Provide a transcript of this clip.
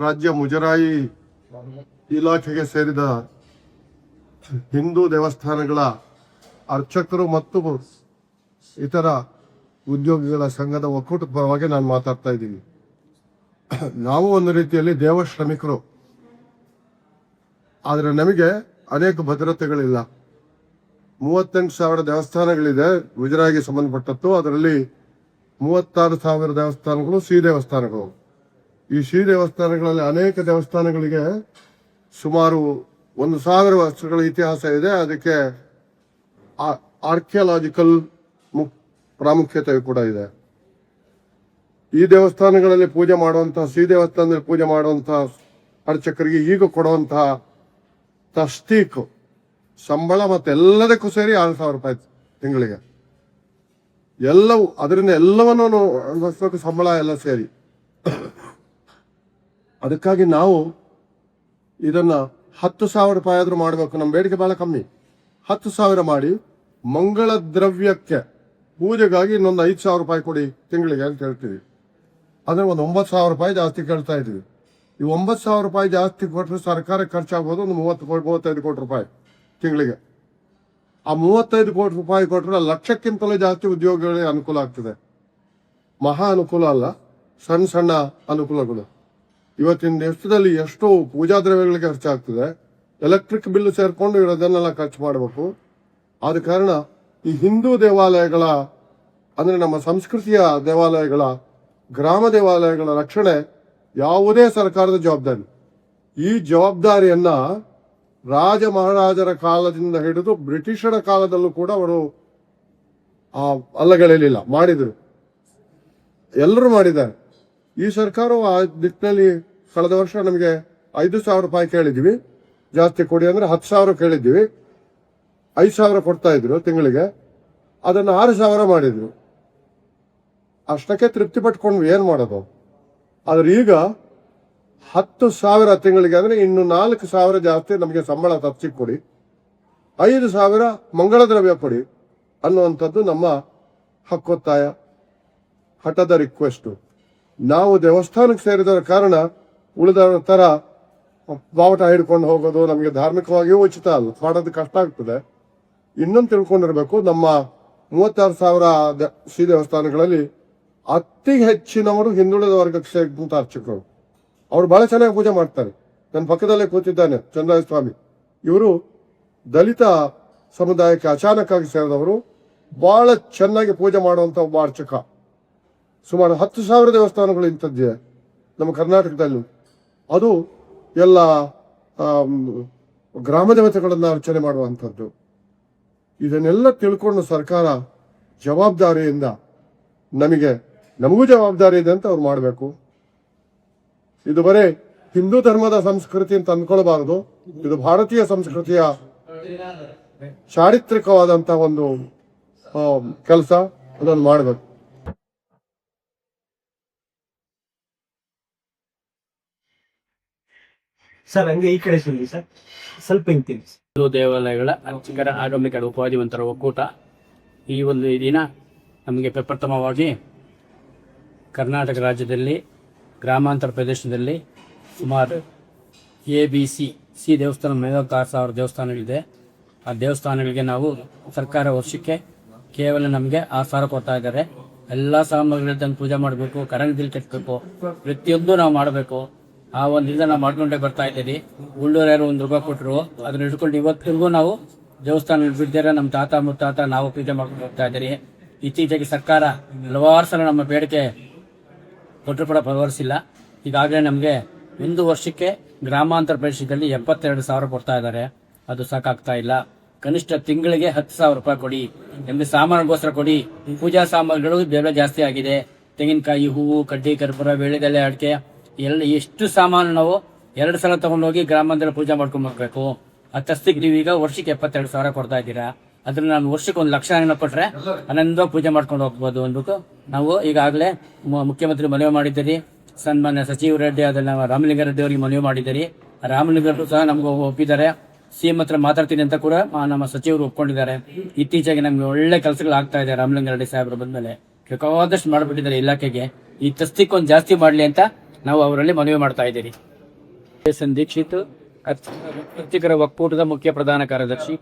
ರಾಜ್ಯ ಮುಜರಾಯಿ ಇಲಾಖೆಗೆ ಸೇರಿದ ಹಿಂದೂ ದೇವಸ್ಥಾನಗಳ ಅರ್ಚಕರು ಮತ್ತು ಇತರ ಉದ್ಯೋಗಿಗಳ ಸಂಘದ ಒಕ್ಕೂಟದ ಪರವಾಗಿ ನಾನು ಮಾತಾಡ್ತಾ ಇದ್ದೀನಿ. ನಾವು ಒಂದು ರೀತಿಯಲ್ಲಿ ದೇವಶ್ರಮಿಕರು, ಆದರೆ ನಮಗೆ ಅನೇಕ ಭದ್ರತೆಗಳಿಲ್ಲ. 38,000 ದೇವಸ್ಥಾನಗಳಿದೆ ಮುಜರಾಯಿಗೆ ಸಂಬಂಧಪಟ್ಟದ್ದು. ಅದರಲ್ಲಿ 36,000 ದೇವಸ್ಥಾನಗಳು ಶ್ರೀ ದೇವಸ್ಥಾನಗಳು. ಈ ಶ್ರೀ ದೇವಸ್ಥಾನಗಳಲ್ಲಿ ಅನೇಕ ದೇವಸ್ಥಾನಗಳಿಗೆ ಸುಮಾರು 1,000 ವರ್ಷಗಳ ಇತಿಹಾಸ ಇದೆ. ಅದಕ್ಕೆ ಆರ್ಕಿಯಾಲಜಿಕಲ್ ಪ್ರಾಮುಖ್ಯತೆ ಕೂಡ ಇದೆ. ಈ ದೇವಸ್ಥಾನಗಳಲ್ಲಿ ಪೂಜೆ ಮಾಡುವಂತಹ, ಶ್ರೀ ದೇವಸ್ಥಾನದಲ್ಲಿ ಪೂಜೆ ಮಾಡುವಂತಹ ಅರ್ಚಕರಿಗೆ ಈಗ ಕೊಡುವಂತಹ ತಸ್ತೀಕ್ ಸಂಬಳ ಮತ್ತೆಲ್ಲದಕ್ಕೂ ಸೇರಿ 6,000 ರೂಪಾಯಿ ತಿಂಗಳಿಗೆ. ಎಲ್ಲವೂ ಅದರಿಂದ ಎಲ್ಲವನ್ನೂ ವರ್ಷಕ್ಕೆ ಸಂಬಳ ಎಲ್ಲ ಸೇರಿ. ಅದಕ್ಕಾಗಿ ನಾವು ಇದನ್ನ 10,000 ರೂಪಾಯಿ ಆದ್ರೂ ಮಾಡಬೇಕು. ನಮ್ಮ ಬೇಡಿಕೆ ಬಹಳ ಕಮ್ಮಿ. 10,000 ಮಾಡಿ ಮಂಗಳ ದ್ರವ್ಯಕ್ಕೆ ಪೂಜೆಗಾಗಿ ಇನ್ನೊಂದು 5,000 ರೂಪಾಯಿ ಕೊಡಿ ತಿಂಗಳಿಗೆ ಅಂತ ಹೇಳ್ತೀವಿ. ಅಂದ್ರೆ ಒಂದು 9,000 ರೂಪಾಯಿ ಜಾಸ್ತಿ ಕೇಳ್ತಾ ಇದ್ವಿ. ಈ 9,000 ರೂಪಾಯಿ ಜಾಸ್ತಿ ಕೊಟ್ಟರೆ ಸರ್ಕಾರಕ್ಕೆ ಖರ್ಚಾಗೋದು ಒಂದು 35 ಕೋಟಿ ರೂಪಾಯಿ ತಿಂಗಳಿಗೆ. ಆ 35 ಕೋಟಿ ರೂಪಾಯಿ ಕೊಟ್ಟರೆ ಲಕ್ಷಕ್ಕಿಂತಲೂ ಜಾಸ್ತಿ ಉದ್ಯೋಗಿಗಳಿಗೆ ಅನುಕೂಲ ಆಗ್ತದೆ. ಮಹಾ ಅನುಕೂಲ ಅಲ್ಲ, ಸಣ್ಣ ಸಣ್ಣ ಅನುಕೂಲಗಳು. ಇವತ್ತಿನ ದೇಶದಲ್ಲಿ ಎಷ್ಟೋ ಪೂಜಾ ದ್ರವ್ಯಗಳಿಗೆ ಖರ್ಚಾಗ್ತದೆ. ಎಲೆಕ್ಟ್ರಿಕ್ ಬಿಲ್ ಸೇರ್ಕೊಂಡು ಇರೋದನ್ನೆಲ್ಲ ಖರ್ಚು ಮಾಡಬೇಕು. ಆದ ಕಾರಣ ಈ ಹಿಂದೂ ದೇವಾಲಯಗಳ, ಅಂದ್ರೆ ನಮ್ಮ ಸಂಸ್ಕೃತಿಯ ದೇವಾಲಯಗಳ, ಗ್ರಾಮ ದೇವಾಲಯಗಳ ರಕ್ಷಣೆ ಯಾವುದೇ ಸರ್ಕಾರದ ಜವಾಬ್ದಾರಿ. ಈ ಜವಾಬ್ದಾರಿಯನ್ನ ರಾಜ ಮಹಾರಾಜರ ಕಾಲದಿಂದ ಹಿಡಿದು ಬ್ರಿಟಿಷರ ಕಾಲದಲ್ಲೂ ಕೂಡ ಅವರು ಅಲ್ಲಗಳೆಯಲಿಲ್ಲ, ಮಾಡಿದ್ರು. ಎಲ್ಲರೂ ಮಾಡಿದ್ದಾರೆ. ಈ ಸರ್ಕಾರವು ಆ ದಿಕ್ಕಿನಲ್ಲಿ ಕಳೆದ ವರ್ಷ ನಮಗೆ 5,000 ರೂಪಾಯಿ ಕೇಳಿದ್ವಿ, ಜಾಸ್ತಿ ಕೊಡಿ ಅಂದ್ರೆ 10,000 ಕೇಳಿದ್ವಿ. 5,000 ಕೊಡ್ತಾ ಇದ್ರು ತಿಂಗಳಿಗೆ, ಅದನ್ನು 6,000 ಮಾಡಿದ್ರು. ಅಷ್ಟಕ್ಕೆ ತೃಪ್ತಿ ಪಟ್ಕೊಂಡ್ವಿ, ಏನ್ ಮಾಡೋದು. ಆದ್ರೆ ಈಗ 10,000 ತಿಂಗಳಿಗೆ ಅಂದ್ರೆ ಇನ್ನು 4,000 ಜಾಸ್ತಿ ನಮಗೆ ಸಂಬಳ ತಪ್ಪಿಸಿ ಕೊಡಿ, 5,000 ಮಂಗಳ ದ್ರವ್ಯ ಕೊಡಿ ಅನ್ನುವಂಥದ್ದು ನಮ್ಮ ಹಕ್ಕೊತ್ತಾಯ, ಹಠದ ರಿಕ್ವೆಸ್ಟ್. ನಾವು ದೇವಸ್ಥಾನಕ್ಕೆ ಸೇರಿದ ಕಾರಣ ಉಳಿದವರ ತರ ಬಾವಟ ಹಿಡ್ಕೊಂಡು ಹೋಗೋದು ನಮಗೆ ಧಾರ್ಮಿಕವಾಗಿಯೂ ಉಚಿತ ಅಲ್ಲ, ಮಾಡೋದು ಕಷ್ಟ ಆಗ್ತದೆ. ಇನ್ನೊಂದು ತಿಳ್ಕೊಂಡಿರ್ಬೇಕು, ನಮ್ಮ 36,000 ಶ್ರೀ ದೇವಸ್ಥಾನಗಳಲ್ಲಿ ಅತಿ ಹೆಚ್ಚಿನವರು ಹಿಂದುಳಿದ ವರ್ಗಕ್ಕೆ ಸೇರಿದಂತ ಅರ್ಚಕರು. ಅವರು ಬಹಳ ಚೆನ್ನಾಗಿ ಪೂಜೆ ಮಾಡ್ತಾರೆ. ನನ್ನ ಪಕ್ಕದಲ್ಲೇ ಕೂತಿದ್ದಾನೆ ಚಂದ್ರಾಯ ಸ್ವಾಮಿ. ಇವರು ದಲಿತ ಸಮುದಾಯಕ್ಕೆ ಅಚಾನಕ್ ಆಗಿ ಸೇರಿದವರು. ಬಹಳ ಚೆನ್ನಾಗಿ ಪೂಜೆ ಮಾಡುವಂತ ಒಬ್ಬ ಅರ್ಚಕ. ಸುಮಾರು 10,000 ದೇವಸ್ಥಾನಗಳು ಇಂಥದ್ದಿದೆ ನಮ್ಮ ಕರ್ನಾಟಕದಲ್ಲಿ. ಅದು ಎಲ್ಲ ಗ್ರಾಮ ದೇವತೆಗಳನ್ನ ಅರ್ಚನೆ ಮಾಡುವಂಥದ್ದು. ಇದನ್ನೆಲ್ಲ ತಿಳ್ಕೊಂಡು ಸರ್ಕಾರ ಜವಾಬ್ದಾರಿಯಿಂದ ನಮಗೂ ಜವಾಬ್ದಾರಿ ಇದೆ ಅಂತ ಅವ್ರು ಮಾಡಬೇಕು. ಇದು ಬರೇ ಹಿಂದೂ ಧರ್ಮದ ಸಂಸ್ಕೃತಿ ಅಂತ ಅಂದ್ಕೊಳ್ಬಾರದು. ಇದು ಭಾರತೀಯ ಸಂಸ್ಕೃತಿಯ ಚಾರಿತ್ರಿಕವಾದಂತಹ ಒಂದು ಕೆಲಸ. ಅದನ್ನು ಮಾಡಬೇಕು. ಸರ್ ಹಂಗೆ ಈ ಕಡೆ ಸುಳ್ಳಿ ಸರ್, ಸ್ವಲ್ಪ ಹಿಂತೀನಿ. ಹಿಂದೂ ದೇವಾಲಯಗಳ ಅರ್ಚಕರ ಆಗಮಿಕರ ಉಪಾಧಿವಂತರ ಒಕ್ಕೂಟ ಈ ಒಂದು ದಿನ ನಮಗೆ ಪ್ರಪ್ರಥಮವಾಗಿ ಕರ್ನಾಟಕ ರಾಜ್ಯದಲ್ಲಿ ಗ್ರಾಮಾಂತರ ಪ್ರದೇಶದಲ್ಲಿ ಸುಮಾರು ಸಿ ದೇವಸ್ಥಾನ 56,000 ದೇವಸ್ಥಾನಗಳಿದೆ. ಆ ದೇವಸ್ಥಾನಗಳಿಗೆ ನಾವು ಸರ್ಕಾರ ವರ್ಷಕ್ಕೆ ಕೇವಲ ನಮಗೆ 6,000 ಕೊಡ್ತಾ ಇದ್ದಾರೆ. ಎಲ್ಲ ಸಾಮಗ್ರಿಗಳನ್ನು ಪೂಜೆ ಮಾಡಬೇಕು, ಕರೆಂಟ್ ಬಿಲ್ ಕಟ್ಟಬೇಕು, ಪ್ರತಿಯೊಂದು ನಾವು ಮಾಡಬೇಕು. ಆ ಒಂದು ಇದನ್ನ ನಾವು ಮಾಡ್ಕೊಂಡೇ ಬರ್ತಾ ಇದ್ದೀವಿ. ಗುಂಡೂರು 1 ರೂಪಾಯಿ ಕೊಟ್ಟರು, ಅದನ್ನ ಹಿಡ್ಕೊಂಡು ಇವತ್ತಿಗೂ ನಾವು ದೇವಸ್ಥಾನ ಬಿಡ್ತಾರೆ. ನಮ್ಮ ತಾತ ಮುತ್ತಾತ ನಾವು ಪೂಜೆ ಮಾಡ್ಕೊಂಡು ಹೋಗ್ತಾ ಇದ್ದೀರಿ. ಇತ್ತೀಚೆಗೆ ಸರ್ಕಾರ ಹಲವಾರು ಸಲ ನಮ್ಮ ಬೇಡಿಕೆ ಕೊಟ್ಟರು ಕೂಡ ಪರಿವರ್ತಿಸಿಲ್ಲ. ಈಗಾಗಲೇ ನಮಗೆ ಒಂದು ವರ್ಷಕ್ಕೆ ಗ್ರಾಮಾಂತರ ಪ್ರದೇಶದಲ್ಲಿ 72,000 ಕೊಡ್ತಾ ಇದ್ದಾರೆ. ಅದು ಸಾಕಾಗ್ತಾ ಇಲ್ಲ. ಕನಿಷ್ಠ ತಿಂಗಳಿಗೆ 10,000 ರೂಪಾಯಿ ಕೊಡಿ, ನಮಗೆ ಸಾಮಾನುಗೋಸ್ಕರ ಕೊಡಿ. ಪೂಜಾ ಸಾಮಾನುಗಳು ಬೆಲೆ ಜಾಸ್ತಿ ಆಗಿದೆ. ತೆಂಗಿನಕಾಯಿ, ಹೂವು, ಕಡ್ಡಿ, ಕರ್ಪೂರ, ವೀಳ್ಯದೆಲೆ, ಅಡಿಕೆ ಎಲ್ಲ ಎಷ್ಟು ಸಾಮಾನು ನಾವು 2 ಸಲ ತಗೊಂಡೋಗಿ ಗ್ರಾಮಾಂತರ ಪೂಜೆ ಮಾಡ್ಕೊಂಡ್ ಬರ್ಬೇಕು. ತಸ್ತಿಗೆ ನೀವು ಈಗ ವರ್ಷಕ್ಕೆ 72,000 ಕೊಡ್ತಾ ಇದ್ದೀರಾ. ಅದ್ರಲ್ಲಿ ನಾನು ವರ್ಷಕ್ಕೆ 1,00,000 ಕೊಟ್ರೆ ಆನಂದವಾಗಿ ಪೂಜೆ ಮಾಡ್ಕೊಂಡು ಹೋಗ್ಬೋದು ಅಂದ್ಬಿಟ್ಟು ನಾವು ಈಗಾಗಲೇ ಮುಖ್ಯಮಂತ್ರಿ ಮನವಿ ಮಾಡಿದ್ದೀರಿ. ಸನ್ಮಾನ್ಯ ಸಚಿವ ರೆಡ್ಡಿ ಅದನ್ನ ರಾಮಲಿಂಗಾರೆಡ್ಡಿ ಅವರಿಗೆ ಮನವಿ ಮಾಡಿದ್ದೀರಿ. ರಾಮಲಿಂಗಾರೆಡ್ಡಿ ಸಹ ನಮ್ಗೆ ಒಪ್ಪಿದ್ದಾರೆ. ಸಿಎಂ ಹತ್ರ ಮಾತಾಡ್ತೀನಿ ಅಂತ ಕೂಡ ನಮ್ಮ ಸಚಿವರು ಒಪ್ಕೊಂಡಿದ್ದಾರೆ. ಇತ್ತೀಚೆಗೆ ನಮ್ಗೆ ಒಳ್ಳೆ ಕೆಲಸಗಳು ಆಗ್ತಾ ಇದೆ. ರಾಮಲಿಂಗಾರೆಡ್ಡಿ ಸಾಹೇಬರು ಬಂದ್ಮೇಲೆ ಬೇಕಾದಷ್ಟು ಮಾಡಿಬಿಟ್ಟಿದ್ದಾರೆ ಇಲಾಖೆಗೆ. ಈ ತಸ್ತಿಕ್ ಒಂದು ಜಾಸ್ತಿ ಮಾಡ್ಲಿ ಅಂತ ನಾವು ಅವರಲ್ಲಿ ಮನವಿ ಮಾಡ್ತಾ ಇದ್ದೀರಿ. ಎಸ್ ಎನ್ ದೀಕ್ಷಿತ್, ಅರ್ಚಕರ ಒಕ್ಕೂಟದ ಮುಖ್ಯ ಪ್ರಧಾನ ಕಾರ್ಯದರ್ಶಿ.